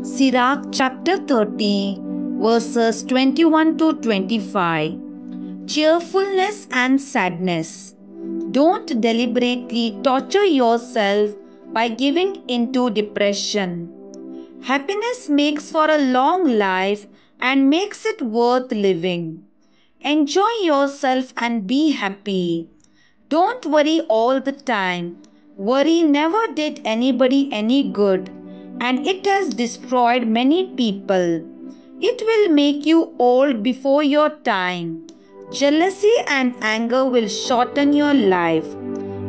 Sirach chapter 30 verses 21 to 25. Cheerfulness and sadness. Don't deliberately torture yourself by giving into depression. Happiness makes for a long life and makes it worth living. Enjoy yourself and be happy. Don't worry all the time. Worry never did anybody any good, and it has destroyed many people. It will make you old before your time. Jealousy and anger will shorten your life.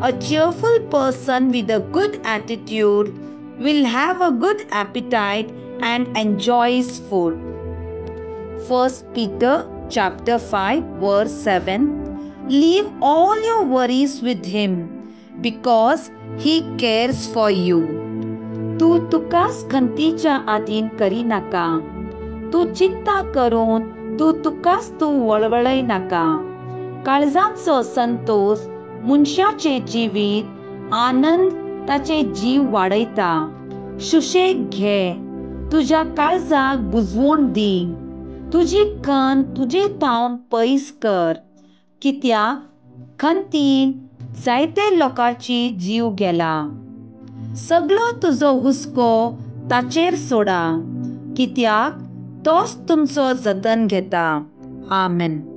A cheerful person with a good attitude will have a good appetite and enjoys food. 1 Peter chapter 5 verse 7. Leave all your worries with him because he cares for you. तू तुकास खंतीच्या आधीन करी नाका. तू चिंता करून तू वळवळय नाका. काळजाचो संतोष मनशाचे जिवीत आनंद ताचे जीव वाडयता. सुशेग घे. तुझ्या काळजाक बुजवून दी. तुझी खण तुझे तावन पयस कर. कित्याक खंतीन जायते लोकांची जीव गेला. सगळो तुजो हुस्को ताचेर सोडा, कित्याक तोच तुमचो जतन घेता. आमेन.